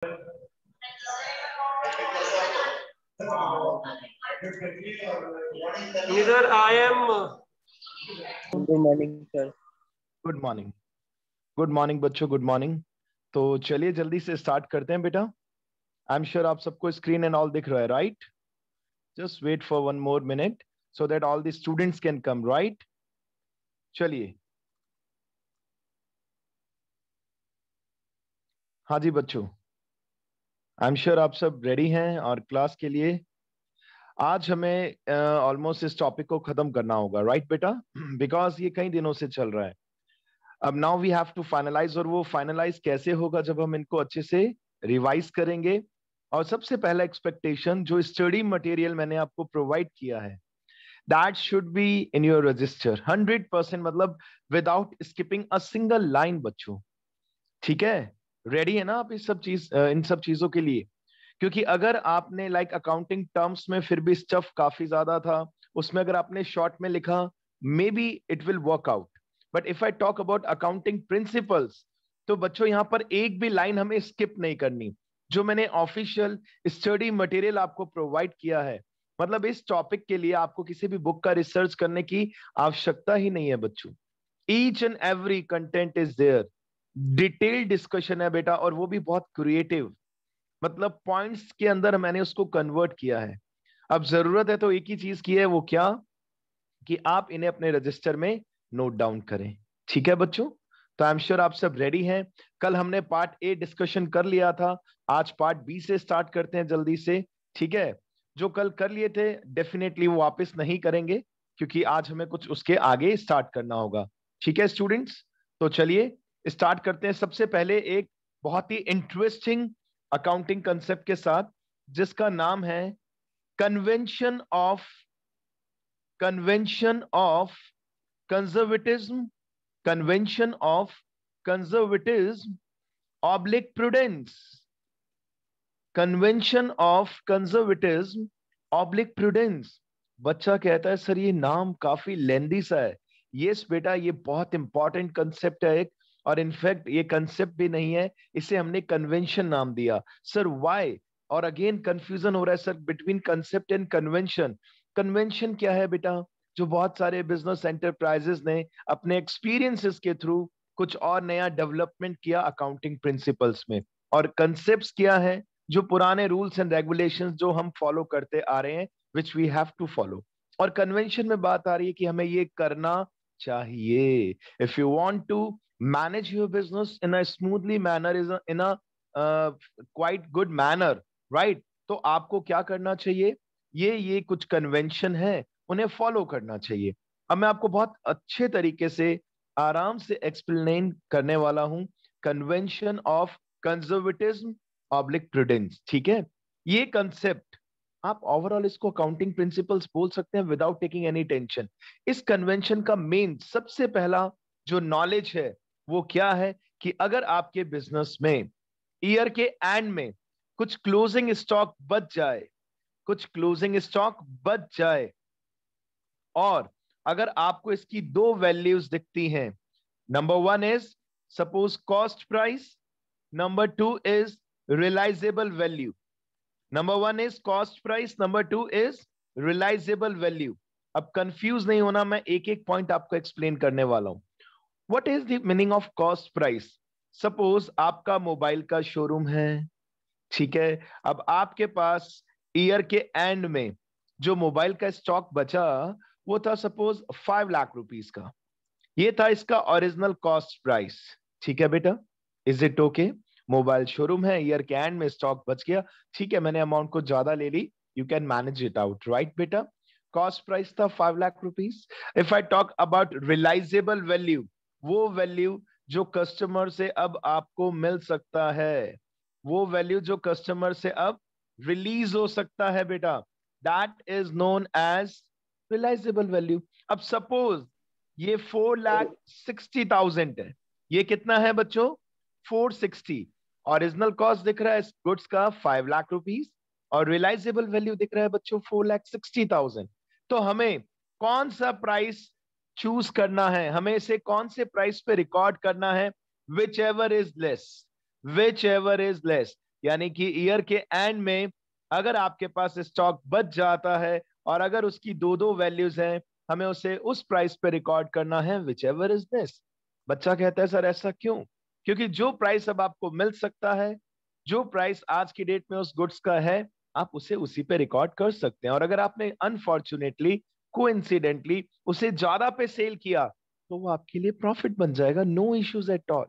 Neither I am. Good morning sir. Good morning. Good morning बच्चों, good morning. तो चलिए जल्दी से स्टार्ट करते हैं बेटा। आई एम श्योर आप सबको स्क्रीन एंड ऑल दिख रहा है, right? Just wait for one more minute so that all the students can come, right? चलिए। हाँ जी बच्चों, आई एम श्योर आप सब रेडी हैं और क्लास के लिए। आज हमें ऑलमोस्ट इस टॉपिक को खत्म करना होगा, राइट बेटा? बिकॉज ये कई दिनों से चल रहा है। अब now we have to finalise, और वो फाइनलाइज कैसे होगा? जब हम इनको अच्छे से रिवाइज करेंगे। और सबसे पहला एक्सपेक्टेशन, जो स्टडी मटेरियल मैंने आपको प्रोवाइड किया है, that should be in your register 100%, मतलब without skipping a single line बच्चों। ठीक है? रेडी है ना आप इस सब चीज इन सब चीजों के लिए? क्योंकि अगर आपने लाइक अकाउंटिंग टर्म्स में फिर भी स्टफ काफी ज्यादा था, उसमें अगर आपने शॉर्ट में लिखा, may be it will work out. But if I talk about accounting principles, तो बच्चों यहां पर एक भी लाइन हमें स्किप नहीं करनी। जो मैंने ऑफिशियल स्टडी मटेरियल आपको प्रोवाइड किया है, मतलब इस टॉपिक के लिए आपको किसी भी बुक का रिसर्च करने की आवश्यकता ही नहीं है बच्चों। Each and every content is there. Detail discussion है बेटा, और वो भी बहुत क्रिएटिव, मतलब पॉइंट्स के अंदर मैंने उसको कन्वर्ट किया है। अब जरूरत है तो एक ही चीज की है, वो क्या? कि आप इन्हें अपने रजिस्टर में नोट डाउन करें। ठीक है बच्चों? तो आई एम श्योर आप सब रेडी हैं। कल हमने पार्ट ए डिस्कशन कर लिया था, आज पार्ट बी से स्टार्ट करते हैं जल्दी से। ठीक है? जो कल कर लिए थे डेफिनेटली वो वापस नहीं करेंगे, क्योंकि आज हमें कुछ उसके आगे स्टार्ट करना होगा। ठीक है स्टूडेंट्स? तो चलिए स्टार्ट करते हैं। सबसे पहले एक बहुत ही इंटरेस्टिंग अकाउंटिंग कंसेप्ट के साथ, जिसका नाम है convention of conservatism, convention of conservatism oblique prudence, convention of conservatism oblique prudence. बच्चा कहता है सर ये नाम काफी लेंदी सा है। यस बेटा, ये बहुत इंपॉर्टेंट कंसेप्ट है एक, और इनफैक्ट ये कंसेप्ट भी नहीं है, इसे हमने कन्वेंशन नाम दिया। Sir why? और अगेन कंफ्यूजन हो रहा है sir between concept and convention. Convention क्या है बेटा? जो बहुत सारे बिजनेस एंटरप्राइजेस ने अपने एक्सपीरियंसेस के थ्रू कुछ और नया डेवलपमेंट किया अकाउंटिंग प्रिंसिपल्स में। और कंसेप्ट्स क्या है? जो पुराने रूल्स एंड रेगुलेशंस जो हम फॉलो करते आ रहे हैं, which we have to follow. और कन्वेंशन में बात आ रही है कि हमें ये करना चाहिए। If you want to manage your business in a smoothly manner, is in a quite good manner, right? तो आपको क्या करना चाहिए? ये कुछ कन्वेंशन है, उन्हें फॉलो करना चाहिए। अब मैं आपको बहुत अच्छे तरीके से आराम से एक्सप्लेन करने वाला हूं convention of conservatism oblique prudence. ठीक है? ये कंसेप्ट आप ओवरऑल इसको अकाउंटिंग प्रिंसिपल्स बोल सकते हैं विदाउट टेकिंग एनी टेंशन। इस कन्वेंशन का मेन सबसे पहला जो नॉलेज है वो क्या है? कि अगर आपके बिजनेस में ईयर के एंड में कुछ क्लोजिंग स्टॉक बच जाए, कुछ क्लोजिंग स्टॉक बच जाए, और अगर आपको इसकी दो वैल्यूज दिखती हैं, number one is suppose cost price, number two is realisable value. Number one is cost price, number two is realisable value. अब कंफ्यूज नहीं होना, मैं एक एक पॉइंट आपको एक्सप्लेन करने वाला हूं। What is the meaning of cost price? Suppose आपका मोबाइल का शोरूम है, ठीक है? अब आपके पास ईयर के एंड में जो मोबाइल का स्टॉक बचा वो था सपोज 5 लाख रुपीस का। ये था इसका ओरिजिनल कॉस्ट प्राइस। ठीक है बेटा? Is it okay? Mobile showroom है, ईयर के एंड में स्टॉक बच गया, ठीक है, मैंने अमाउंट को ज्यादा ले ली, you can manage it out, right बेटा? कॉस्ट प्राइस था 5 lakh rupees. If I talk about realisable value, वो वैल्यू जो कस्टमर से अब आपको मिल सकता है, वो वैल्यू जो कस्टमर से अब रिलीज हो सकता है बेटा, that is known as realisable value. अब सपोज ये 4,60,000 है, ये कितना है बच्चों? 460। ओरिजिनल कॉस्ट दिख रहा है गुड्स का 5 लाख रुपीस, और रियलाइजेबल वैल्यू दिख रहा है बच्चों 4,60,000। तो हमें कौन सा प्राइस चूज करना है? हमें इसे कौन से प्राइस पे रिकॉर्ड करना है? Which ever is less, which ever is less. यानी कि ईयर के एंड में अगर आपके पास स्टॉक बच जाता है और अगर उसकी दो दो वैल्यूज हैं, हमें उसे उस प्राइस पे रिकॉर्ड करना है, विच एवर इज दिस। बच्चा कहता है सर ऐसा क्यों? क्योंकि जो प्राइस अब आपको मिल सकता है, जो प्राइस आज की डेट में उस गुड्स का है, आप उसे उसी पे रिकॉर्ड कर सकते हैं। और अगर आपने अनफॉर्चुनेटली, कोइंसिडेंटली उसे ज्यादा पे सेल किया तो वो आपके लिए प्रॉफिट बन जाएगा, no issues at all.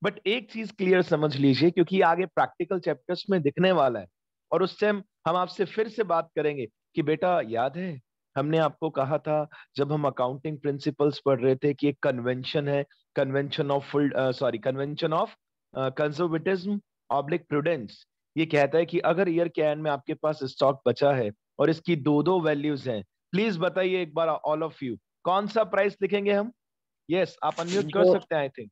But एक चीज क्लियर समझ लीजिए, क्योंकि आगे प्रैक्टिकल चैप्टर्स में दिखने वाला है और उस टाइम हम आपसे फिर से बात करेंगे कि बेटा याद है हमने आपको कहा था जब हम अकाउंटिंग प्रिंसिपल्स पढ़ रहे थे कि एक कन्वेंशन है, convention of conservatism oblique prudence. ये कहता है कि अगर ईयर के एंड में आपके पास स्टॉक बचा है और इसकी दो दो वैल्यूज हैं, प्लीज बताइए एक बार ऑल ऑफ यू, कौन सा प्राइस लिखेंगे हम? यस, आप अनम्यूट कर जो सकते हैं आई थिंक।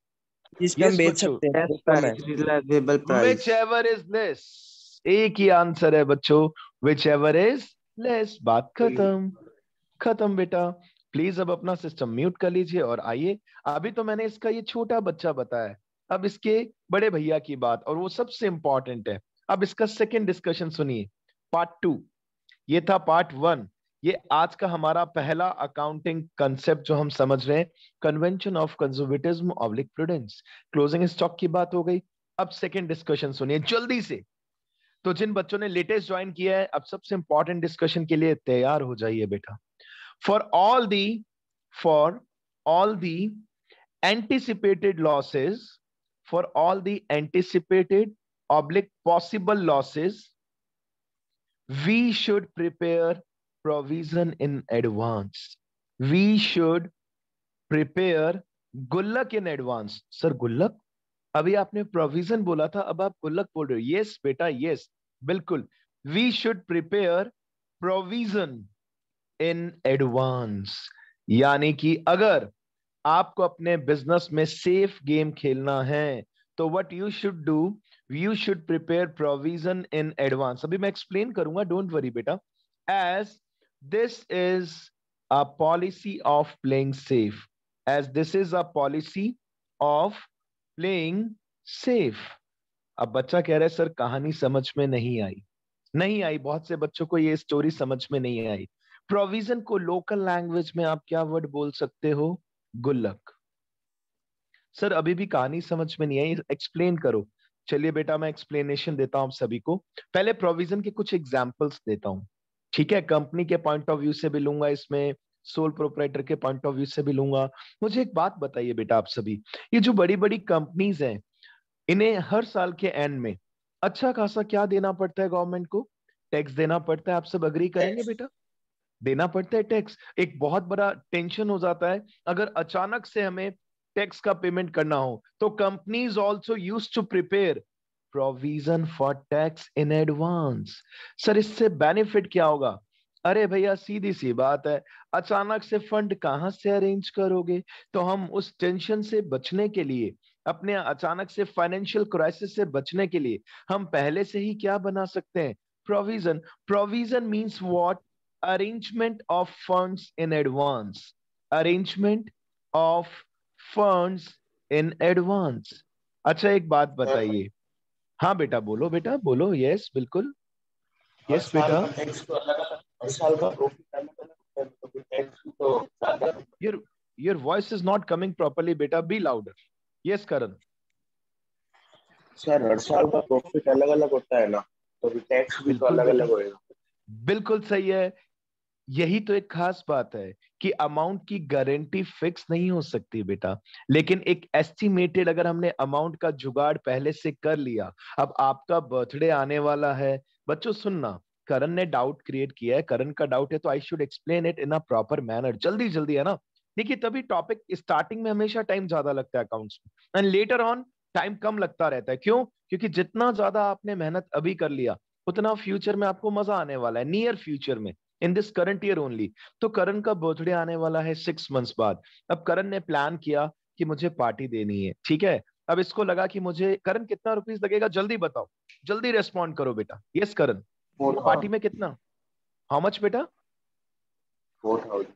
जिसमें हम यस बेच बच्चों, सकते हैं Best वो कम है। price, reasonable which price. Ever is less, एक ही आंसर है बच्चों, विच एवर इज लेस। बात खत्म, खत्म बेटा। प्लीज अब अपना सिस्टम म्यूट कर लीजिए और आइए। अभी तो मैंने इसका ये छोटा बच्चा बताया, अब इसके बड़े भैया की बात, और वो सबसे इंपॉर्टेंट है। अब इसका सेकंड डिस्कशन सुनिए, पार्ट 2। ये था पार्ट 1। ये आज का हमारा पहला अकाउंटिंग कंसेप्ट जो हम समझ रहे हैं, convention of conservatism oblique prudence. Closing stock की बात हो गई। अब सेकंड डिस्कशन सुनिए जल्दी से। तो जिन बच्चों ने लेटेस्ट ज्वाइन किया है, अब सबसे इंपॉर्टेंट डिस्कशन के लिए तैयार हो जाइए बेटा। For all the for all the anticipated losses, for all the anticipated oblique possible losses, we should prepare provision in advance. We should prepare गुल्लक in advance. सर गुल्लक? अभी आपने प्रोविजन बोला था, अब आप गुल्लक बोल रहे हो। यस बेटा, यस, बिल्कुल। We should prepare provision in advance. यानी कि अगर आपको अपने बिजनेस में सेफ गेम खेलना है तो what you should do, you should prepare provision in advance. अभी मैं एक्सप्लेन करूंगा, डोंट वरी बेटा। As this is a policy of playing safe, as this is a policy of playing safe. अब बच्चा कह रहा है सर कहानी समझ में नहीं आई। नहीं आई, बहुत से बच्चों को ये स्टोरी समझ में नहीं आई। प्रोविजन को लोकल लैंग्वेज में आप क्या वर्ड बोल सकते हो? गुल्लक। सर अभी भी कहानी समझ में नहीं आई, एक्सप्लेन करो। चलिए बेटा मैं एक्सप्लेनेशन देता हूं आप सभी को। पहले प्रोविजन के कुछ एग्जांपल्स देता हूं, ठीक है? कंपनी के पॉइंट ऑफ व्यू से भी लूंगा इसमें, सोल प्रोप्राइटर के पॉइंट ऑफ व्यू से भी लूंगा। मुझे एक बात बताइए बेटा आप सभी, ये जो बड़ी बड़ी कंपनीज हैं, इन्हें हर साल के एंड में अच्छा खासा क्या देना पड़ता है गवर्नमेंट को? टैक्स देना पड़ता है। आप सब अग्री करेंगे बेटा? देना पड़ता है टैक्स। एक बहुत बड़ा टेंशन हो जाता है अगर अचानक से हमें टैक्स का पेमेंट करना हो, तो companies also used to prepare provision for tax in advance. Sir इससे बेनिफिट क्या होगा? अरे भैया सीधी सी बात है, अचानक से फंड कहां से अरेंज करोगे? तो हम उस टेंशन से बचने के लिए, अपने अचानक से फाइनेंशियल क्राइसिस से बचने के लिए, हम पहले से ही क्या बना सकते हैं? Provision. Provision means what? arrangement of funds in advance, arrangement of funds in advance। अच्छा एक बात बताइए। हाँ बेटा बोलो, बेटा बोलो। यस बिल्कुल, हर यस साल बेटा। का टैक्स तो अलग अलग, हर साल का प्रॉफिट अलग अलग होता है, तो टैक्स तो ज्यादा। your voice is not coming properly बेटा, be louder। yes Karan. Sir हर साल का प्रॉफिट अलग अलग होता है ना, तो टैक्स भी तो बिल्कुल अलग बेटा, अलग होएगा। बिल्कुल सही है। यही तो एक खास बात है कि अमाउंट की गारंटी फिक्स नहीं हो सकती बेटा, लेकिन एक एस्टिमेटेड, अगर हमने अमाउंट का जुगाड़ पहले से कर लिया। अब आपका बर्थडे आने वाला है बच्चों, सुनना, करण ने डाउट क्रिएट किया है, करण का डाउट है तो I should explain it in a proper manner, जल्दी जल्दी, है ना? देखिए तभी टॉपिक, स्टार्टिंग में हमेशा टाइम ज्यादा लगता है अकाउंट्स में, एंड लेटर ऑन टाइम कम लगता रहता है। क्यों? क्योंकि जितना ज्यादा आपने मेहनत अभी कर लिया, उतना फ्यूचर में आपको मजा आने वाला है, नियर फ्यूचर में, in this current year only. तो करण का बर्थडे आने वाला है 6 मंथ्स बाद। अब करण ने प्लान किया कि मुझे पार्टी देनी है, ठीक है? अब इसको लगा कि मुझे, करण कितना रुपीस लगेगा जल्दी बताओ, जल्दी रेस्पॉन्ड करो बेटा। यस करण, पार्टी में कितना? हाउ मच बेटा? 4,000।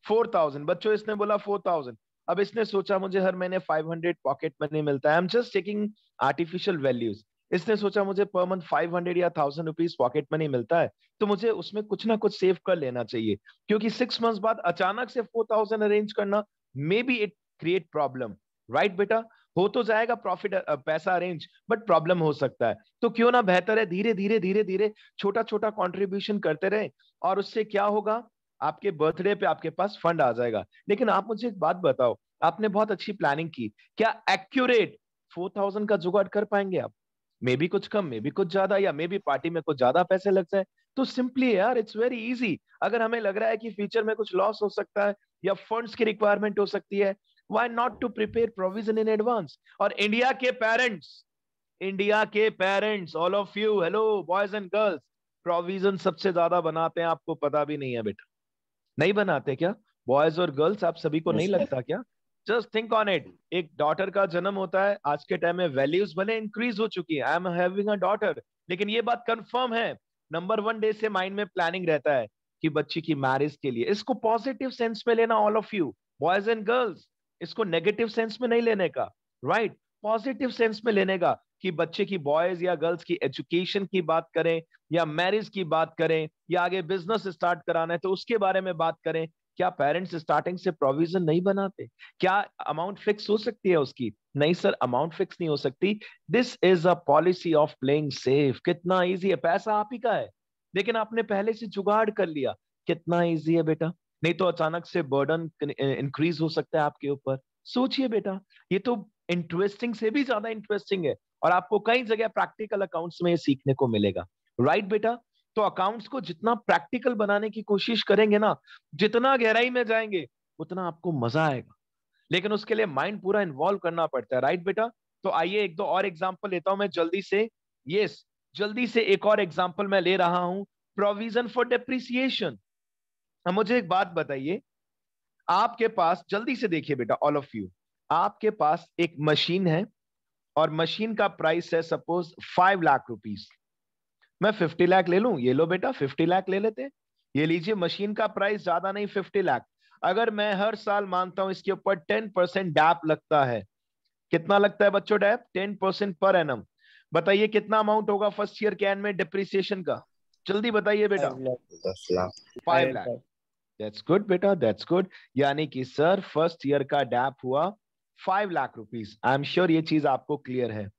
4,000 बच्चों, इसने बोला 4,000। अब इसने सोचा मुझे हर महीने 500 पॉकेट मनी मिलता है, I am just taking artificial values. इसने सोचा मुझे पर मंथ 500 या 1000 रुपीज पॉकेट मनी मिलता है, तो मुझे उसमें कुछ ना कुछ सेव कर लेना चाहिए, क्योंकि 6 मंथ्स बाद अचानक से 4000 अरेंज करना, may be it create problem. Right बेटा? हो तो जाएगा प्रॉफिट, पैसा अरेंज, बट प्रॉब्लम हो सकता है। तो क्यों ना बेहतर है धीरे धीरे धीरे धीरे छोटा छोटा कंट्रीब्यूशन करते रहे, और उससे क्या होगा, आपके बर्थडे पे आपके पास फंड आ जाएगा। लेकिन आप मुझे एक बात बताओ, आपने बहुत अच्छी प्लानिंग की, क्या एक्यूरेट 4000 का जुगाड़ कर पाएंगे आप? मे बी कुछ कम, मे बी कुछ ज्यादा, या मे बी पार्टी में कुछ ज्यादा पैसे लग जाए। तो सिंपली यार, इट्स वेरी इजी। अगर हमें लग रहा है कि फ्यूचर में कुछ लॉस हो सकता है या फंड्स की रिक्वायरमेंट हो सकती है, why not to prepare provision in advance? और इंडिया के parents, all of you, hello boys and girls, provision सबसे ज्यादा बनाते हैं, आपको पता भी नहीं है बेटा। नहीं बनाते क्या? बॉयज और गर्ल्स, आप सभी को नहीं लगता क्या? Just think on it. एक डॉटर का जन्म होता है, आज के टाइम में वैल्यूज भले इंक्रीज हो चुकी है, I am having a daughter, लेकिन ये बात कंफर्म है, नंबर 1 डे से माइंड में प्लानिंग रहता है कि बच्ची की मैरिज के लिए। इसको पॉजिटिव सेंस में लेना, all of you boys and girls, इसको नेगेटिव सेंस में नहीं लेने का, राइट? पॉजिटिव सेंस में लेने का, कि बच्चे की, बॉयज या गर्ल्स की एजुकेशन की बात करें, या मैरिज की बात करें, या आगे बिजनेस स्टार्ट कराना है तो उसके बारे में बात करें। क्या पेरेंट्स स्टार्टिंग से प्रोविजन नहीं बनाते? क्या अमाउंट फिक्स हो सकती है उसकी? नहीं सर, अमाउंट फिक्स नहीं हो सकती। This is a policy of playing safe. कितना इजी है, पैसा आप ही का है, लेकिन आपने पहले से जुगाड़ कर लिया। कितना इजी है बेटा? नहीं तो अचानक से बर्डन इंक्रीज हो सकता है आपके ऊपर। सोचिए बेटा, ये तो इंटरेस्टिंग से भी ज्यादा इंटरेस्टिंग है, और आपको कई जगह प्रैक्टिकल अकाउंट्स में ये सीखने को मिलेगा। राइट बेटा? तो अकाउंट्स को जितना प्रैक्टिकल बनाने की कोशिश करेंगे ना, जितना गहराई में जाएंगे, उतना आपको मजा आएगा, लेकिन उसके लिए माइंड पूरा इन्वॉल्व करना पड़ता है। राइट बेटा? तो आइए एक दो और एग्जांपल लेता हूं मैं जल्दी से। यस, जल्दी से एक और एग्जांपल मैं ले रहा हूं, प्रोविजन फॉर डेप्रिसिएशन। अब मुझे एक बात बताइए, आपके पास, जल्दी से देखिए बेटा, ऑल ऑफ यू, आपके पास एक मशीन है, और मशीन का प्राइस है सपोज 5 लाख रुपीज। मैं 50 लाख ले लूं? ये लो बेटा, 50 लाख ले लेते हैं। ये लीजिए, मशीन का प्राइस ज्यादा नहीं, 50 लाख। अगर मैं हर साल मानता हूं इसके ऊपर 10% डैप लगता है, कितना लगता है बच्चों डैप? 10% per annum. बताइए कितना अमाउंट होगा फर्स्ट ईयर के एंड में डिप्रिसिएशन का? जल्दी बताइए बेटा। 5 लाख। 10 लाख। 5 लाख। दैट्स गुड बेटा, दैट्स गुड। यानी कि सर फर्स्ट ईयर का डैप हुआ 5 lakh rupees. I am sure ये चीज आपको क्लियर है।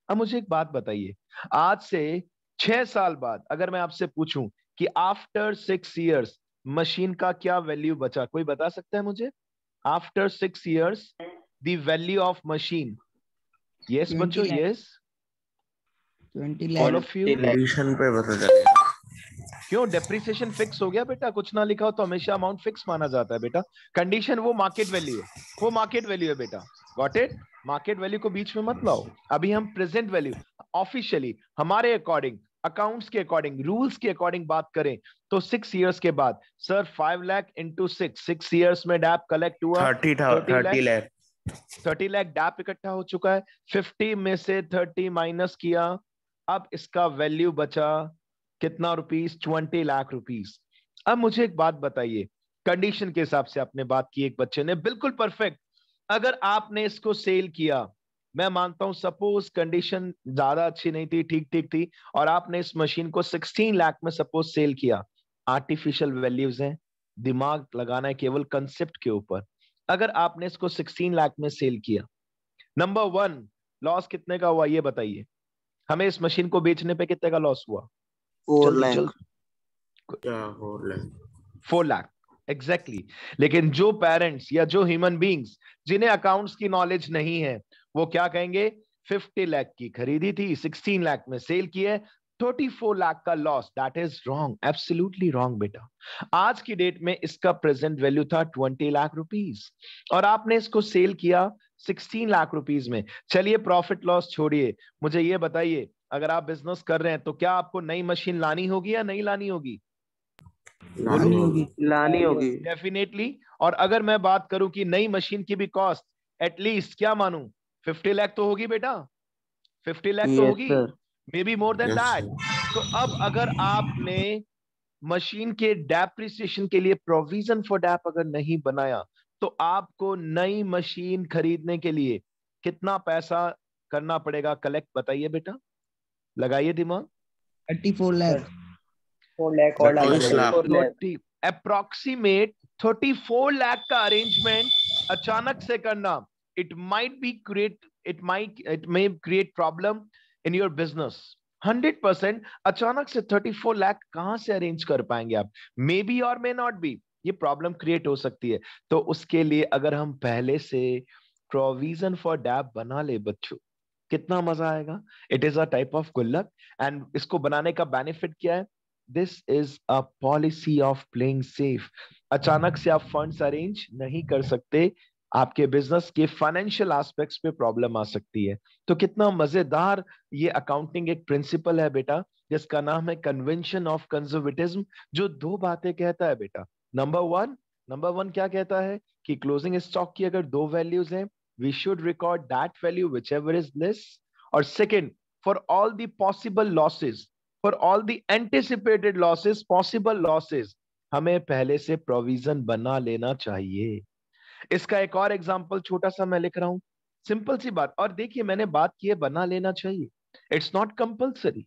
अब मुझे एक बात बताइए, आज से 6 साल बाद अगर मैं आपसे पूछूं कि आफ्टर 6 इयर्स मशीन का क्या वैल्यू बचा, कोई बता सकता है मुझे? After 6 years the value of machine. Yes बच्चों, 20 lakh. Yes 20 all lakh. Of you. Condition पे पता चलेगा। क्यों? डेप्रिसिएशन फिक्स हो गया बेटा, कुछ ना लिखा हो तो हमेशा अमाउंट फिक्स माना जाता है बेटा। कंडीशन वो मार्केट वैल्यू है, वो मार्केट वैल्यू है बेटा। Got it? मार्केट वैल्यू को बीच में मत लाओ। अभी हम प्रेजेंट वैल्यू, ऑफिशियली हमारे अकॉर्डिंग, अकाउंट्स के अकॉर्डिंग, रूल्स के अकॉर्डिंग बात करें तो 6 इयर्स के बाद सर 5 लाख इंटू 6 इयर्स में डैप कलेक्ट हुआ 30 लाख। 30 लाख डैप इकट्ठा हो चुका है। 50 में से 30 माइनस किया, अब इसका वैल्यू बचा कितना रुपीस? 20 लाख रुपीस। अब मुझे एक बात बताइए, कंडीशन के हिसाब से आपने बात की, एक बच्चे ने बिल्कुल परफेक्ट। अगर आपने इसको सेल किया, मैं मानता हूं सपोज कंडीशन ज्यादा अच्छी नहीं थी, ठीक ठीक थी, और आपने इस मशीन को 16 लाख में सपोज सेल किया। आर्टिफिशियल वैल्यूज हैं, दिमाग लगाना है केवल कंसेप्ट के ऊपर। अगर आपने इसको 16 लाख में सेल किया, नंबर 1 लॉस कितने का हुआ ये बताइए? हमें इस मशीन को बेचने पे कितने का लॉस हुआ? 4 जल्दी लाख। जल्दी। क्या 4 लाख? 4 लाख एग्जैक्टली। लेकिन जो पेरेंट्स या जो ह्यूमन बींग्स जिन्हें अकाउंट्स की नॉलेज नहीं है, वो क्या कहेंगे? 50 लाख की खरीदी थी, 16 लाख में सेल की है, 34 लाख का loss. That is wrong, absolutely wrong बेटा। आज की डेट में इसका प्रेजेंट वैल्यू था 20 लाख रुपीस, और आपने इसको सेल किया 16 लाख रुपीस में। चलिए प्रॉफिट लॉस छोड़िए, मुझे ये बताइए, अगर आप बिजनेस कर रहे हैं तो क्या आपको नई मशीन लानी होगी या नहीं लानी होगी? लानी होगी। लानी होगी। डेफिनेटली। और अगर मैं बात करूं कि नई मशीन की भी कॉस्ट एटलीस्ट क्या मानूं, 50 लाख तो होगी बेटा, 50 लाख तो यस होगी, sir. May be more than Yes, that. sir. तो अब अगर आपने मशीन के डेप्रिसिएशन के लिए प्रोविजन फॉर डैप अगर नहीं बनाया, तो आपको नई मशीन खरीदने के लिए कितना पैसा करना पड़ेगा कलेक्ट, बताइए बेटा? लगाइए दिमाग। 34 लाख। 4 लाख और डालना 32 लाख। 4 लाख। 30 अप्रोक्सीमेट 34 लाख का अरेंजमेंट अचानक से करना, it might be create it may create problem in your business. 100% अचानक से 34 लाख कहां से अरेंज कर पाएंगे आप? मे बी और मे नॉट बी, ये प्रॉब्लम क्रिएट हो सकती है। तो उसके लिए अगर हम पहले से प्रोविजन फॉर डैप बना ले बच्चों, कितना मजा आएगा। It is a type of गुल्लक, एंड इसको बनाने का बेनिफिट क्या है? This is a policy of playing safe. अचानक से आप फंड्स अरेंज नहीं कर सकते, आपके बिजनेस के फाइनेंशियल एस्पेक्ट्स पे प्रॉब्लम आ सकती है। तो कितना मजेदार ये अकाउंटिंग एक प्रिंसिपल है बेटा, जिसका नाम है कन्वेंशन ऑफ कंजर्वेटिज्म, जो दो बातें कहता है बेटा। नंबर वन क्या कहता है कि क्लोजिंग स्टॉक की अगर दो वैल्यूज हैं, we should record that value whichever is less. Or second, for all the possible losses, for all the anticipated losses, possible losses, हमें पहले से प्रोविजन बना लेना चाहिए। इसका एक और एग्जांपल छोटा सा मैं लिख रहा हूं, सिंपल सी बात। और देखिए मैंने बात की है बना लेना चाहिए, इट्स नॉट कंपल्सरी।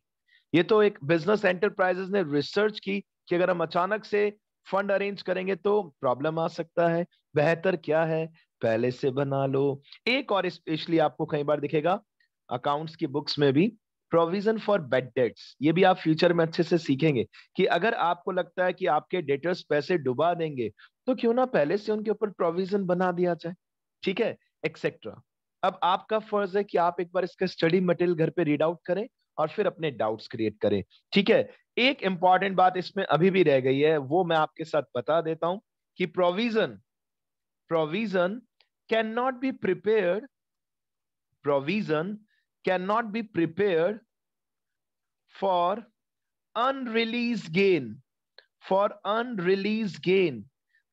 ये तो एक बिजनेस एंटरप्राइजेस ने रिसर्च की कि अगर हम अचानक से फंड अरेंज करेंगे तो प्रॉब्लम आ सकता है। बेहतर क्या है, पहले से बना लो। एक और स्पेशली आपको कई बार दिखेगा अकाउंट्स की बुक्स में भी, प्रोविजन फॉर बेड डेट्स। ये भी आप फ्यूचर में अच्छे से सीखेंगे कि अगर आपको लगता है कि आपके डेटर्स पैसे डुबा देंगे, तो क्यों ना पहले से उनके ऊपर प्रोविजन बना दिया जाए, ठीक है, एक्सेट्रा। अब आपका फर्ज है कि आप एक बार इसका स्टडी मटेरियल घर पे रीड आउट करें और फिर अपने डाउट्स क्रिएट करें, ठीक है। एक इंपॉर्टेंट बात इसमें अभी भी रह गई है, वो मैं आपके साथ बता देता हूं कि provision cannot be prepared provision cannot be prepared for unreleased gain।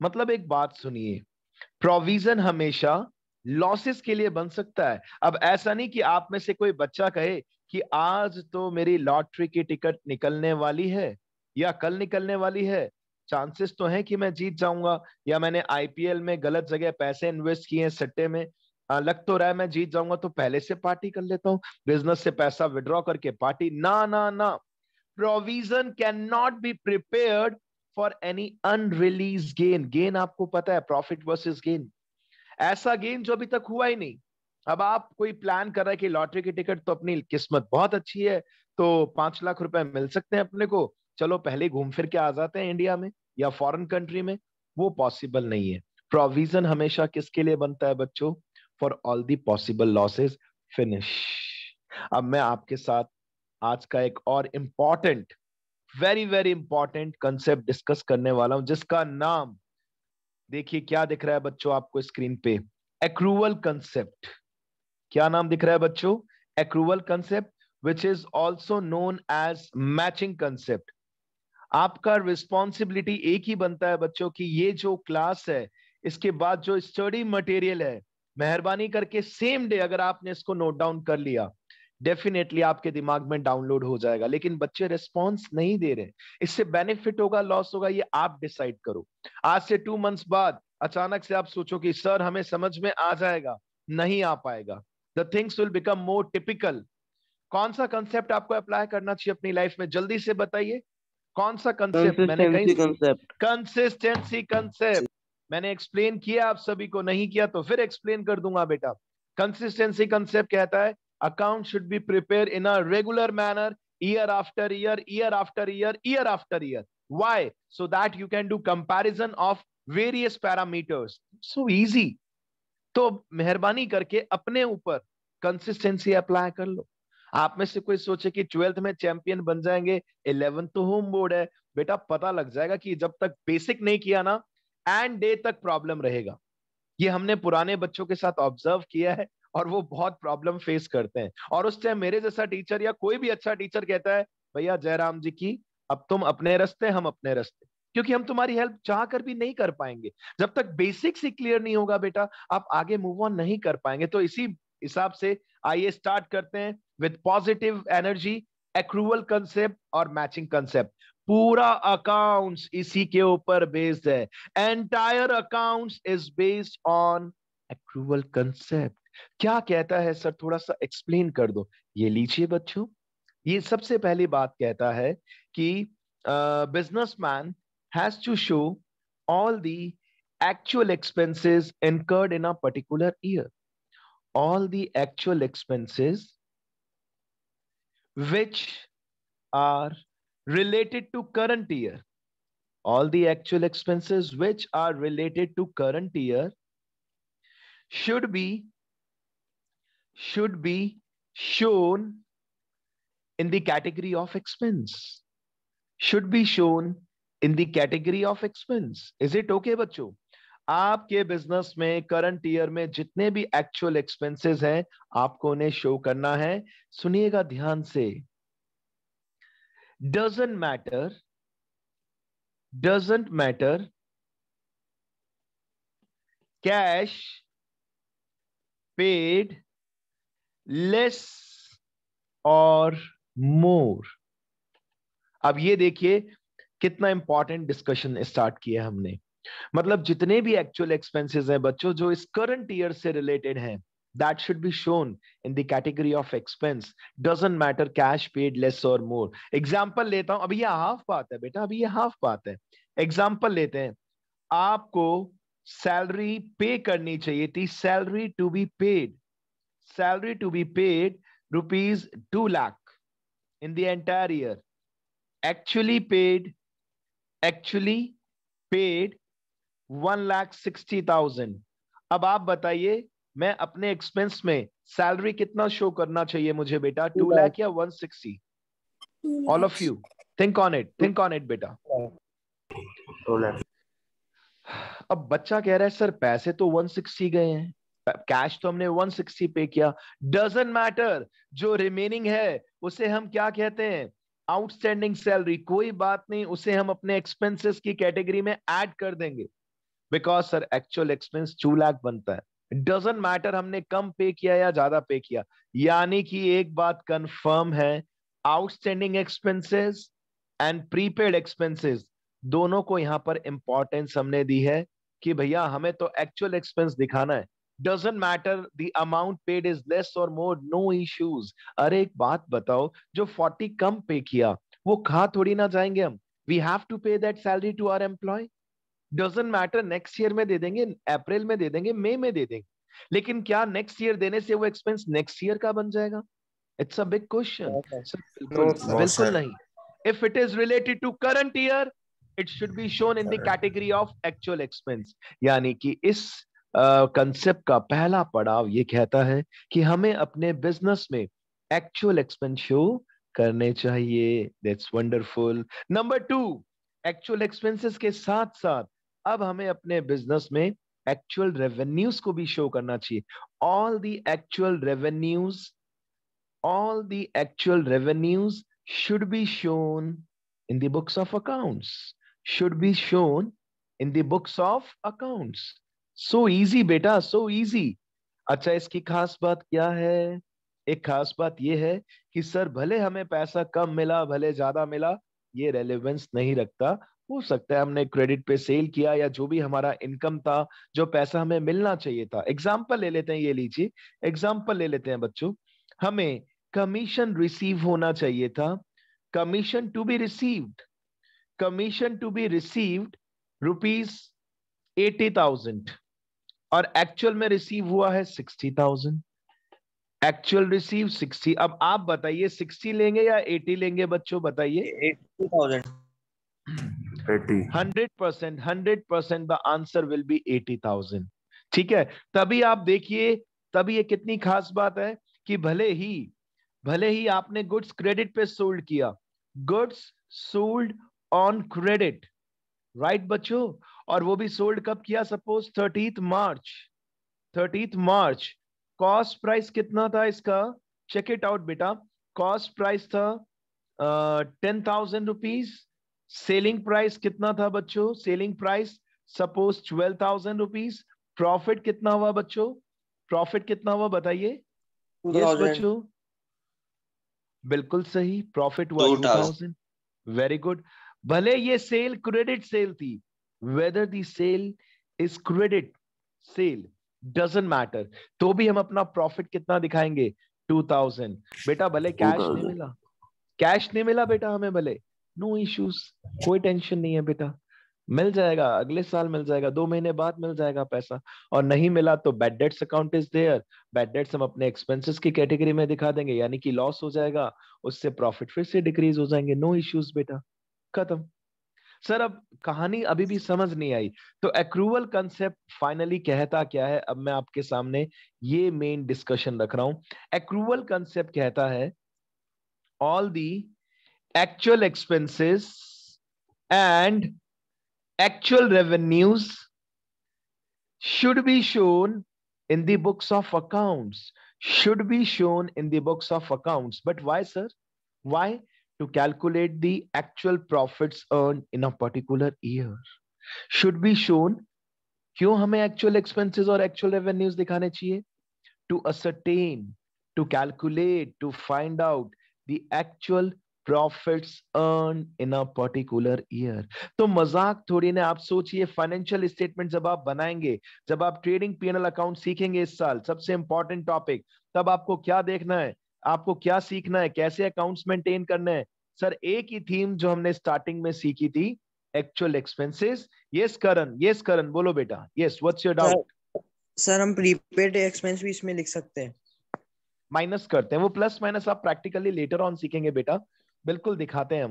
मतलब एक बात सुनिए, प्रोविजन हमेशा लॉसेस के लिए बन सकता है। अब ऐसा नहीं कि आप में से कोई बच्चा कहे कि आज तो मेरी लॉटरी की टिकट निकलने वाली है या कल निकलने वाली है, चांसेस तो हैं कि मैं जीत जाऊंगा, या मैंने आईपीएल में गलत जगह पैसे इन्वेस्ट किए हैं सट्टे में, लग तो रहा है मैं जीत जाऊंगा, तो पहले से पार्टी कर लेता हूं, बिजनेस से पैसा विड्रॉ करके पार्टी। ना ना ना, provision can not be prepared for any unreleased gain. आपको पता है प्रॉफिट वर्सेस गेन, ऐसा गेन जो अभी तक हुआ ही नहीं। अब आप कोई प्लान कर रहे हैं कि लॉटरी की टिकट, तो अपनी किस्मत बहुत अच्छी है, तो 5 लाख रुपए मिल सकते हैं अपने को, चलो पहले घूम फिर के आ जाते हैं इंडिया में या फॉरेन कंट्री में। वो पॉसिबल नहीं है। प्रोविजन हमेशा किसके लिए बनता है बच्चों? For all the possible losses. Finish. अब मैं आपके साथ आज का एक और important, very very important concept discuss करने वाला हूं, जिसका नाम देखिए क्या दिख रहा है बच्चों आपको स्क्रीन पे, एक्रूवल कंसेप्ट। क्या नाम दिख रहा है बच्चों? Accrual concept, which is also known as matching concept. आपका रिस्पॉन्सिबिलिटी एक ही बनता है बच्चों की ये जो क्लास है, इसके बाद जो स्टडी मटेरियल है, मेहरबानी करके सेम डे अगर आपने इसको नोट डाउन कर लिया, डेफिनेटली आपके दिमाग में डाउनलोड हो जाएगा। लेकिन बच्चे रिस्पॉन्स नहीं दे रहे, इससे बेनिफिट होगा लॉस होगा ये आप डिसाइड करो। आज से 2 मंथ्स बाद अचानक से आप सोचो कि सर हमें समझ में आ जाएगा, नहीं आ पाएगा। The things will become more typical. कौन सा कंसेप्ट आपको अप्लाई करना चाहिए अपनी लाइफ में, जल्दी से बताइए कौन सा कंसेप्ट? मैंने कहीं कंसेप्ट। कंसिस्टेंसी कंसेप्ट मैंने एक्सप्लेन किया, आप सभी को नहीं किया तो फिर एक्सप्लेन कर दूंगा बेटा। कंसिस्टेंसी कंसेप्ट कहता है account should be prepare in a regular manner, year after year, year after year, year after year. Why? So that you can do comparison of various parameters. So easy. तो मेहरबानी करके अपने ऊपर consistency apply कर लो। आप में से कोई सोचे कि 12th में चैंपियन बन जाएंगे, 11th तो होम बोर्ड है, बेटा पता लग जाएगा कि जब तक बेसिक नहीं किया ना, एंड डे तक प्रॉब्लम रहेगा। ये हमने पुराने बच्चों के साथ ऑब्जर्व किया है, और वो बहुत प्रॉब्लम फेस करते हैं। और उस टाइम मेरे जैसा टीचर या कोई भी अच्छा टीचर कहता है भैया जयराम जी की, अब तुम अपने रास्ते हम अपने रास्ते, क्योंकि हम तुम्हारी हेल्प चाह कर भी नहीं कर पाएंगे। जब तक बेसिक्स ही क्लियर नहीं होगा बेटा, आप आगे मूव ऑन नहीं कर पाएंगे। तो इसी हिसाब से आइए स्टार्ट करते हैं with positive energy, accrual concept और मैचिंग कंसेप्ट। पूरा अकाउंट्स इसी के ऊपर बेस्ड है। Entire accounts is based on accrual concept. क्या कहता है सर, थोड़ा सा एक्सप्लेन कर दो। ये लीजिए बच्चों, ये सबसे पहली बात कहता है कि businessman has to show all the actual expenses incurred in a particular year. All the actual expenses which are related to current year. All the actual expenses which are related to current year should be shown in the category of expense. Should be shown in the category of expense. Is it okay बच्चों? आपके business में current year में जितने भी actual expenses हैं आपको उन्हें show करना है. सुनिएगा ध्यान से. doesn't matter cash paid less or more. अब ये देखिए कितना इंपॉर्टेंट डिस्कशन स्टार्ट किया हमने. मतलब जितने भी एक्चुअल एक्सपेंसेस हैं बच्चों जो इस करंट ईयर से रिलेटेड हैं, that should be shown in the category of expense. Doesn't matter cash paid less और मोर. एग्जांपल लेता हूं. अभी ये हाफ बात है बेटा, अभी ये हाफ बात है. एग्जांपल लेते हैं. आपको सैलरी पे करनी चाहिए थी. Salary to be paid ₹2 lakh in the entire year. Actually paid 1,60,000. अब आप बताइए मैं अपने एक्सपेंस में सैलरी कितना शो करना चाहिए मुझे बेटा? 2 लाख या 160? All of you think on it बेटा. 2 लाख. अब बच्चा कह रहा है सर पैसे तो 160 गए हैं, कैश तो हमने 160 पे किया. डजंट मैटर, जो रिमेनिंग है उसे हम क्या कहते हैं? Outstanding salary. कोई बात नहीं, उसे हम अपने एक्सपेंसेस की कैटेगरी में ऐड कर देंगे. Because sir actual expense 2 lakh बनता है. डजंट मैटर हमने कम पे किया या ज्यादा पे किया. यानी कि एक बात कंफर्म है, outstanding expenses and prepaid expenses दोनों को यहां पर इंपॉर्टेंस हमने दी है कि भैया हमें तो एक्चुअल एक्सपेंस दिखाना है. Doesn't matter the amount paid is less और मोर, नो इश्यूज. अरे एक बात बताओ, जो 40 कम पे किया वो खा थोड़ी ना जाएंगे हम. We have to pay that salary to our employ. Doesn't matter next year में दे देंगे, अप्रैल में दे देंगे, मई में दे देंगे, लेकिन क्या नेक्स्ट ईयर देने से वो एक्सपेंस नेक्स्ट ईयर का बन जाएगा? It's a big question. बिल्कुल नहीं. If it is related to current year it should be shown in the category of actual expense. यानी कि इस कंसेप्ट का पहला पड़ाव ये कहता है कि हमें अपने बिजनेस में एक्चुअल एक्सपेंस शो करने चाहिए. That's wonderful. Number 2, actual expenses के साथ साथ अब हमें अपने बिजनेस में एक्चुअल रेवेन्यूज को भी शो करना चाहिए. All the actual revenues should be shown in the books of accounts. So easy बेटा, so easy. अच्छा, इसकी खास बात क्या है? एक खास बात यह है कि सर भले हमें पैसा कम मिला भले ज्यादा मिला, ये रेलेवेंस नहीं रखता. हो सकता है हमने क्रेडिट पे सेल किया या जो भी हमारा इनकम था, जो पैसा हमें मिलना चाहिए था. एग्जाम्पल ले लेते हैं, ये लीजिए एग्जाम्पल ले लेते हैं बच्चों. हमें कमीशन रिसीव होना चाहिए था. कमीशन टू बी रिसीव्ड ₹80,000 और एक्चुअल में रिसीव हुआ है 60,000. Actual receive 60. अब आप बताइए 60 लेंगे या 80 लेंगे बच्चों? बताइए. 80,000. 100% द आंसर विल बी 80,000. ठीक है. तभी आप देखिए, तभी ये कितनी खास बात है कि भले ही आपने गुड्स क्रेडिट पे सोल्ड किया, goods sold on credit, right बच्चों? और वो भी सोल्ड कब किया? सपोज 30th मार्च. कॉस्ट प्राइस कितना था इसका? चेक इट आउट बेटा. कॉस्ट प्राइस था 10,000 रुपीज. सेलिंग प्राइस कितना था बच्चों? Selling price suppose 12,000 rupees. Profit कितना हुआ बच्चों? प्रॉफिट कितना हुआ बताइए? यस बच्चों, बिल्कुल सही. प्रॉफिट हुआ 2,000. Very good. भले ये सेल क्रेडिट सेल थी, whether the sale is credit sale doesn't matter, तो भी हम अपना प्रॉफिट कितना दिखाएंगे? 2,000. बेटा भले कैश नहीं मिला, कैश नहीं मिला बेटा हमें भले, नो इश्यूज, कोई टेंशन नहीं है बेटा, मिल जाएगा, अगले साल मिल जाएगा, 2 महीने बाद मिल जाएगा पैसा। और नहीं मिला तो bad debts account is there, bad debts हम अपने एक्सपेंसेस की कैटेगरी में दिखा देंगे, यानी कि लॉस हो जाएगा, उससे प्रॉफिट फिर से डिक्रीज हो जाएंगे, नो इश्यूज बेटा, खत्म। सर अब कहानी अभी भी समझ नहीं आई, तो एक्रूवल कंसेप्ट फाइनली कहता क्या है, अब मैं आपके सामने ये मेन डिस्कशन रख रहा हूं। एक्रूवल कंसेप्ट कहता है all the actual expenses and actual revenues should be shown in the books of accounts, should be shown in the books of accounts. But why, sir? Why? To calculate the actual profits earned in a particular year should be shown। क्यों हमें actual expenses और actual revenues दिखाने चाहिए? To ascertain, to calculate, to find out the actual profits earned in a particular year। तो मजाक थोड़ी ना, आप सोचिए फाइनेंशियल स्टेटमेंट जब आप बनाएंगे, जब आप ट्रेडिंग पीएनएल अकाउंट सीखेंगे इस साल, सबसे इंपॉर्टेंट टॉपिक, तब आपको क्या देखना है, आपको क्या सीखना है, कैसे अकाउंट्स मेंटेन करने हैं। सर एक ही थीम जो हमने स्टार्टिंग में सीखी थी, एक्चुअल एक्सपेंसेस। यस करण बोलो बेटा, yes what's your doubt? Sir हम प्रीपेड एक्सपेंस भी इसमें लिख सकते हैं? माइनस करते हैं, वो प्लस माइनस आप प्रैक्टिकली लेटर ऑन सीखेंगे बेटा, बिल्कुल दिखाते हैं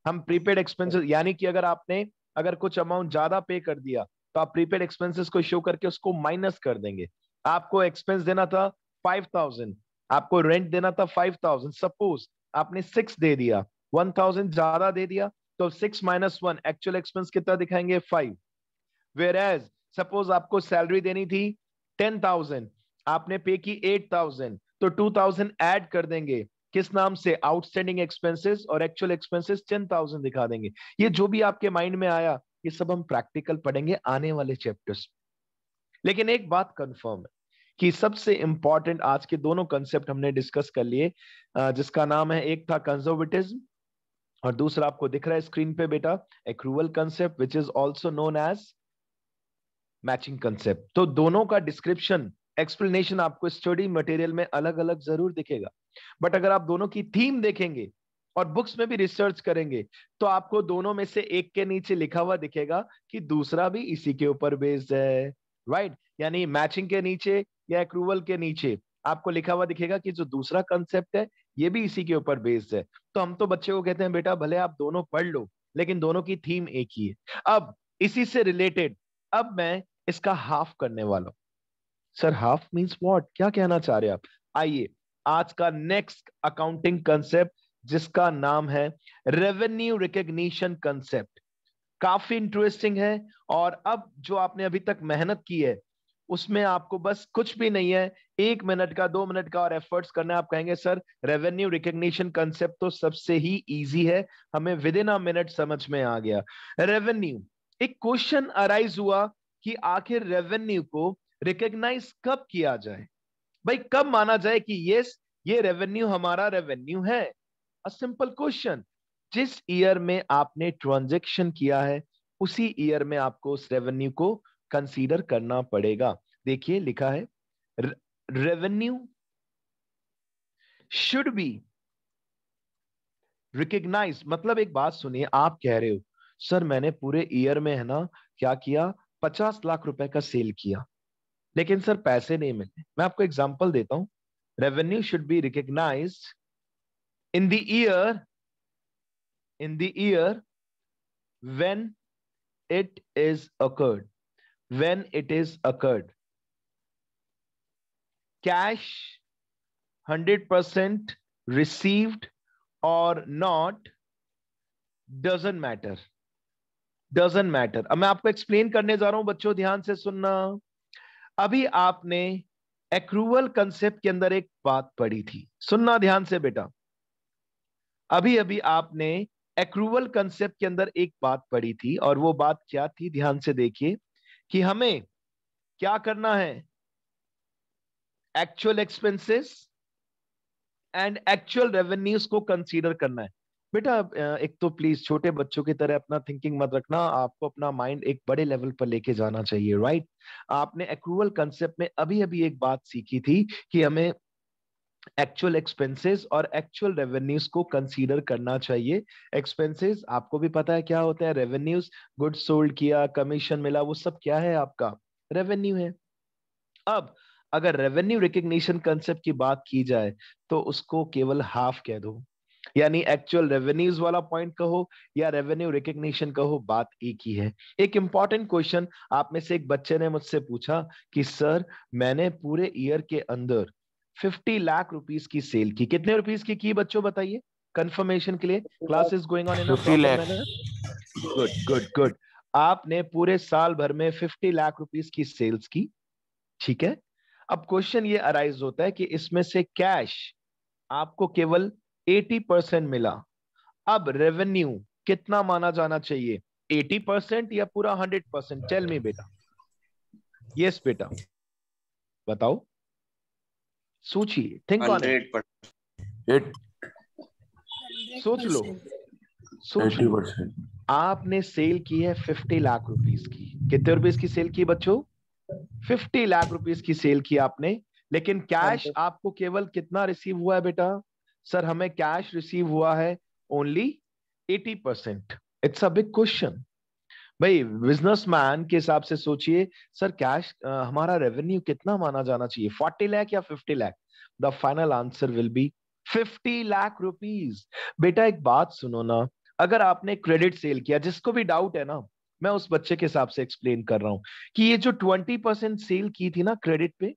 हम प्रीपेड एक्सपेंसेस, यानी कि अगर कुछ अमाउंट ज्यादा पे कर दिया तो आप प्रीपेड एक्सपेंसेस को शो करके उसको माइनस कर देंगे। आपको एक्सपेंस देना था 5000, आपको रेंट देना था 5000, सपोज आपने 6 दे दिया, 1000 ज्यादा दे दिया, तो 6 माइनस 1 एक्चुअल एक्सपेंस कितना दिखाएंगे 5। वेयर एज सपोज आपको सैलरी देनी थी 10,000, आपने पे की 8,000, तो 2,000 ऐड कर देंगे, किस नाम से, आउटस्टैंडिंग एक्सपेंसेस, और एक्चुअल एक्सपेंसेस 10,000 दिखा देंगे। ये जो भी आपके माइंड में आया, ये सब हम प्रैक्टिकल पढ़ेंगे आने वाले चैप्टर्स। लेकिन एक बात कंफर्म है कि सबसे इंपॉर्टेंट आज के दोनों कंसेप्ट हमने डिस्कस कर लिए, जिसका नाम है, एक था कंजर्वेटिज्म और दूसरा आपको दिख रहा है स्क्रीन पे बेटा, accrual concept, which is also known as matching concept. तो दोनों का डिस्क्रिप्शन, एक्सप्लेनेशन आपको स्टडी मटेरियल में अलग अलग जरूर दिखेगा, बट अगर आप दोनों की थीम देखेंगे और बुक्स में भी रिसर्च करेंगे, तो आपको दोनों में से एक के नीचे लिखा हुआ दिखेगा कि दूसरा भी इसी के ऊपर बेस्ड है, राइट? यानी मैचिंग के नीचे या एक्रूवल के नीचे आपको लिखा हुआ दिखेगा कि जो दूसरा कंसेप्ट है ये भी इसी के ऊपर बेस्ड है। तो हम तो बच्चे को कहते हैं बेटा भले आप दोनों पढ़ लो, लेकिन दोनों की थीम एक ही है। अब इसी से रिलेटेड अब मैं इसका हाफ करने वाला हूं। सर हाफ मींस व्हाट, क्या कहना चाह रहे हैं आप? आइए आज का नेक्स्ट अकाउंटिंग कंसेप्ट, जिसका नाम है रेवेन्यू रिकॉग्निशन कंसेप्ट, काफी इंटरेस्टिंग है। और अब जो आपने अभी तक मेहनत की है उसमें आपको बस कुछ भी नहीं है, 1 मिनट का 2 मिनट का और एफर्ट्स करना है। आप कहेंगे सर रेवेन्यू रिकॉग्निशन कंसेप्ट तो सबसे ही इजी है, हमें विद इन अ मिनट समझ में आ गया। रेवेन्यू, एक क्वेश्चन अराइज हुआ कि आखिर रेवेन्यू को रिकॉग्नाइज कब किया जाए, भाई कब माना जाए कि यस ये रेवेन्यू हमारा रेवेन्यू है। अ सिंपल क्वेश्चन, जिस ईयर में आपने ट्रांजैक्शन किया है उसी ईयर में आपको उस रेवेन्यू को कंसीडर करना पड़ेगा। देखिए लिखा है रेवेन्यू शुड बी रिकॉग्नाइज, मतलब एक बात सुनिए, आप कह रहे हो सर मैंने पूरे ईयर में है ना क्या किया, 50 लाख रुपए का सेल किया, लेकिन सर पैसे नहीं मिले। मैं आपको एग्जांपल देता हूं, revenue should be recognised in the year when it is occurred, when it is occurred, cash 100% received or not doesn't matter, doesn't matter। अब मैं आपको एक्सप्लेन करने जा रहा हूं बच्चों, ध्यान से सुनना। अभी आपने एक्रूवल कंसेप्ट के अंदर एक बात पढ़ी थी, सुनना ध्यान से बेटा। अभी अभी आपने एक्रूवल कंसेप्ट के अंदर एक बात पढ़ी थी, और वो बात क्या थी, ध्यान से देखिए, कि हमें क्या करना है, actual expenses and actual revenues को कंसीडर करना है। बेटा एक तो प्लीज छोटे बच्चों की तरह अपना थिंकिंग मत रखना, आपको अपना माइंड एक बड़े लेवल पर लेके जाना चाहिए, राइट? आपने एक्रूवल कंसेप्ट में अभी अभी एक बात सीखी थी कि हमें एक्चुअल एक्सपेंसेस और एक्चुअल रेवेन्यूज को कंसीडर करना चाहिए। एक्सपेंसेस आपको भी पता है क्या होता है, रेवेन्यूज गुड्स सोल्ड किया, कमीशन मिला, वो सब क्या है, आपका रेवेन्यू है। अब अगर रेवेन्यू रिकग्निशन कंसेप्ट की बात की जाए तो उसको केवल हाफ कह दो, यानी एक्चुअल रेवेन्यूज वाला पॉइंट कहो या रेवेन्यू रिकग्निशन कहो, बात एक ही है। एक इंपॉर्टेंट क्वेश्चन आप में से एक बच्चे ने मुझसे पूछा कि सर मैंने पूरे ईयर के अंदर 50 लाख रुपीस की सेल की, कितने रुपीस की बच्चों बताइए कंफर्मेशन के लिए, class is going on in a 50 proper lakh. Manner. Good good good, आपने पूरे साल भर में 50 लाख रुपीस की सेल्स की, ठीक है। अब क्वेश्चन ये अराइज होता है कि इसमें से कैश आपको केवल 80% मिला, अब रेवेन्यू कितना माना जाना चाहिए, 80% या पूरा 100%? टेल मी बेटा। यस बेटा बताओ, सोचिए, थिंक ऑन इट, 100%। सोच लो, सोच लो। 80%। आपने सेल की है 50 लाख रुपीस की, कितने रुपीस की सेल की बच्चों, 50 लाख रुपीस की सेल की आपने, लेकिन कैश आपको केवल कितना रिसीव हुआ है बेटा, सर हमें कैश रिसीव हुआ है only 80%। It's a big question भाई, बिजनेसमैन के हिसाब से सोचिए, सर कैश हमारा रेवेन्यू कितना माना जाना चाहिए, 40 लाख या 50 lakh? The final answer will be 50 lakh rupees. बेटा एक बात सुनो ना, अगर आपने क्रेडिट सेल किया, जिसको भी डाउट है ना, मैं उस बच्चे के हिसाब से एक्सप्लेन कर रहा हूं कि ये जो 20% सेल की थी ना क्रेडिट पे,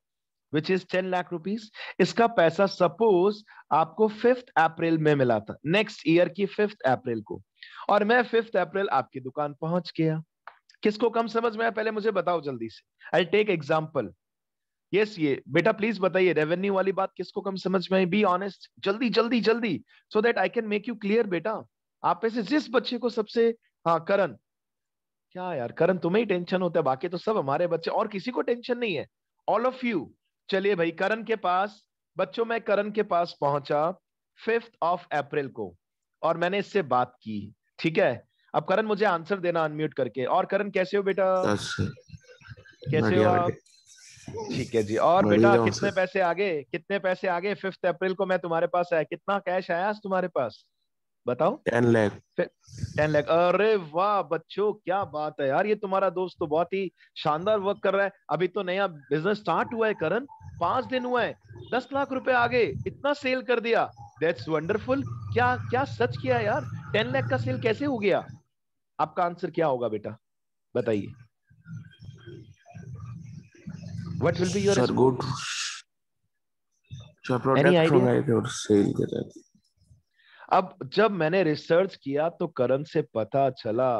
विच इज 10 लाख रुपीज, इसका पैसा सपोज आपको 5th अप्रैल में मिला था, नेक्स्ट ईयर की 5th अप्रैल को, और मैं 5th अप्रैल आपकी दुकान पहुंच गया। किसको कम समझ में आया पहले मुझे बताओ जल्दी से, आई टेक एग्जाम्पल। यस ये बेटा प्लीज बताइए, रेवेन्यू वाली बात किसको कम समझ में आई, बी ऑनेस्ट, जल्दी जल्दी जल्दी, so that I can make you clear. बेटा आप में से जिस बच्चे को सबसे, हाँ करण, क्या यार करण तुम्हें ही टेंशन होता है, बाकी तो सब हमारे बच्चे, और किसी को टेंशन नहीं है, ऑल ऑफ यू। चलिए भाई करण के पास, बच्चों मैं करण के पास पहुंचा 5th ऑफ अप्रैल को और मैंने इससे बात की, ठीक है। अब करण मुझे आंसर देना अनम्यूट करके। और करण कैसे हो बेटा, कैसे हो बढ़िया आप? ठीक है जी। और बेटा बढ़िया हूँ कितने सर। पैसे आगे, कितने पैसे आगे 5th अप्रैल को मैं तुम्हारे पास आया, कितना कैश आया आज तुम्हारे पास, बताओ। 10 लाख। 10 लाख, अरे वाह बच्चों क्या बात है यार, ये तुम्हारा दोस्त तो बहुत ही शानदार वर्क कर रहा है। अभी तो नया बिजनेस स्टार्ट हुआ है करण, 5 दिन हुआ है, 10 लाख रुपए आगे, इतना सेल कर दिया, दैट्स वंडरफुल। क्या क्या सच किया यार, 10 लाख का सेल कैसे हो गया? आपका आंसर क्या होगा बेटा, बताइए, what will be your sir good, जो एनी प्रोडक्ट आइडिया? मंगाए थे और सेल कर रहे थे। अब जब मैंने रिसर्च किया तो करण से पता चला,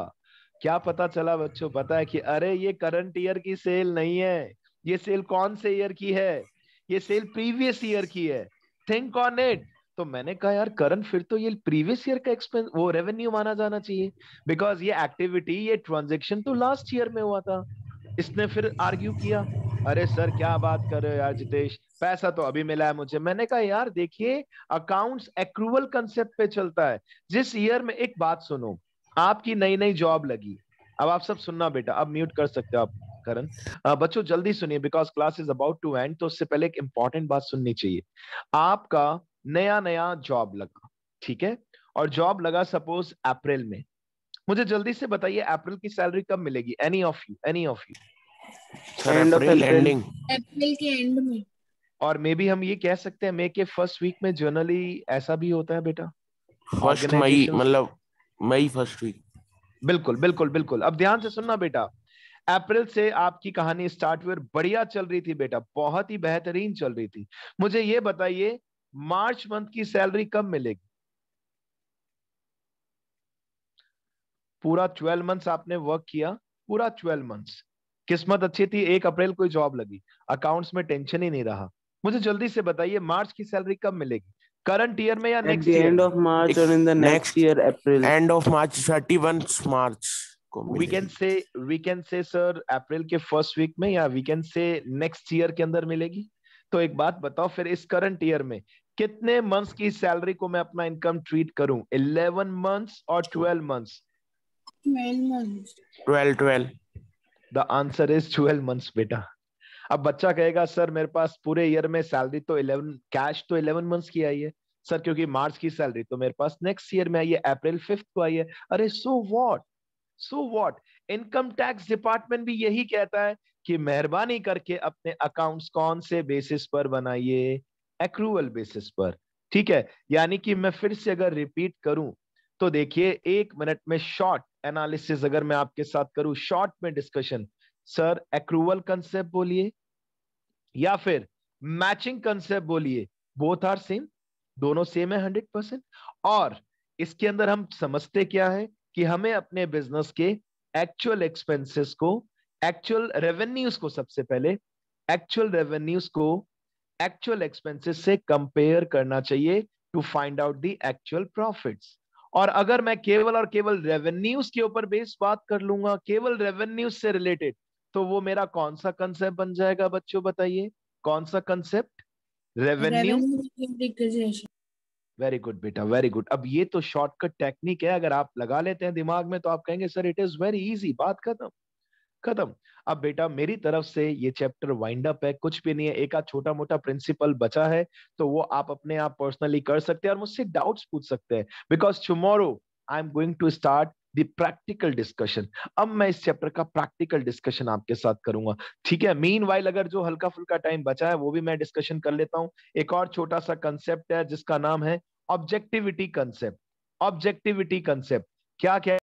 क्या पता चला बच्चों पता है कि अरे ये करंट ईयर की सेल नहीं है, ये सेल कौन से ईयर की है, ये सेल प्रीवियस ईयर की है। Think on it. तो मैंने कहा यार करण फिर तो ये प्रीवियस ईयर का एक्सपेंस वो रेवेन्यू माना जाना चाहिए, बिकॉज ये एक्टिविटी ये ट्रांजेक्शन तो लास्ट ईयर में हुआ था। इसने फिर आर्ग्यू किया, अरे सर क्या बात कर रहे हो यार जितेश, पैसा तो अभी मिला है मुझे। मैंने कहा यार देखिए, अकाउंट्स एक्रूवल कंसेप्ट पे चलता है। जिस ईयर में, एक बात सुनो, आपकी नई नई जॉब लगी, अब आप सब सुनना बेटा, अब म्यूट कर सकते हो आप करण। बच्चों जल्दी सुनिए because class is about to end, तो उससे पहले एक इंपॉर्टेंट बात सुननी चाहिए। आपका नया नया जॉब लगा, ठीक है, और जॉब लगा सपोज अप्रैल में, मुझे जल्दी से बताइए अप्रैल की सैलरी कब मिलेगी, any of you, any of you? Sir April ending. April के एंड में, और मे बी हम ये कह सकते हैं मई के फर्स्ट वीक में, जनरली ऐसा भी होता है बेटा, फर्स्ट मई, ऑर्गेनाइजेशंस। मतलब मई फर्स्ट वीक। बिल्कुल बिल्कुल बिल्कुल। अब ध्यान से सुनना बेटा, अप्रैल से आपकी कहानी स्टार्ट हुई और बढ़िया चल रही थी बेटा, बहुत ही बेहतरीन चल रही थी। मुझे ये बताइए मार्च मंथ की सैलरी कब मिलेगी? पूरा 12 मंथ्स आपने वर्क किया, पूरा 12 मंथ्स, किस्मत अच्छी थी, 1 अप्रैल को जॉब लगी, अकाउंट्स में टेंशन ही नहीं रहा। मुझे जल्दी से बताइए मार्च की सैलरी कब मिलेगी, करंट ईयर में या At next the year end में? of March or in the next year, April. End of March, 31 मार्च को वी कैन से सर अप्रैल के फर्स्ट वीक में, या we can say next year के अंदर मिलेगी। तो एक बात बताओ फिर, इस करंट ईयर में कितने मंथ्स की सैलरी को मैं अपना इनकम ट्रीट करूं, 11 मंथ्स और 12 months? 12 months. 12। The answer is 12 months बेटा। अब बच्चा कहेगा सर मेरे पास पूरे ईयर में सैलरी तो 11 कैश तो 11 मंथ्स की आई है सर, क्योंकि मार्च की सैलरी तो मेरे पास नेक्स्ट ईयर में आई है, अप्रैल 5 को आई है। अरे so what, income tax department भी यही कहता है कि मेहरबानी करके अपने अकाउंट्स कौन से बेसिस पर बनाइए, एक्रूअल बेसिस पर। ठीक है, यानी कि मैं फिर से अगर रिपीट करूं तो देखिए 1 मिनट में शॉर्ट एनालिसिस अगर मैं आपके साथ करूं, शॉर्ट में डिस्कशन, सर एक्रूअल कंसेप्ट बोलिए या फिर मैचिंग कंसेप्ट बोलिए, बोथ आर सेम, दोनों सेम है 100%। और इसके अंदर हम समझते क्या है कि हमें अपने बिजनेस के एक्चुअल एक्सपेंसेस को, एक्चुअल रेवेन्यूज को, सबसे पहले एक्चुअल रेवेन्यूज को एक्चुअल एक्सपेंसेस से कंपेयर करना चाहिए to find out the actual profits. और अगर मैं केवल और केवल रेवेन्यूज के ऊपर बेस बात कर लूंगा, केवल रेवेन्यूज से रिलेटेड, तो वो मेरा कौन सा कंसेप्ट बन जाएगा बच्चों, बताइए कौन सा कंसेप्ट? रेवेन्यू। वेरी गुड बेटा, वेरी गुड। अब ये तो शॉर्टकट टेक्निक है, अगर आप लगा लेते हैं दिमाग में तो आप कहेंगे sir it is very easy, बात खत्म खत्म। अब बेटा मेरी तरफ से ये चैप्टर वाइंड अप है, कुछ भी नहीं है, एक आध छोटा मोटा प्रिंसिपल बचा है तो वो आप अपने आप पर्सनली कर सकते हैं और मुझसे डाउट्स पूछ सकते हैं, because tomorrow I am going to start the practical discussion. अब मैं इस चैप्टर का प्रैक्टिकल डिस्कशन आपके साथ करूंगा, ठीक है। मीनवाइल अगर जो हल्का फुल्का टाइम बचा है वो भी मैं डिस्कशन कर लेता हूं। एक और छोटा सा कंसेप्ट है जिसका नाम है ऑब्जेक्टिविटी कंसेप्ट। ऑब्जेक्टिविटी कंसेप्ट क्या क्या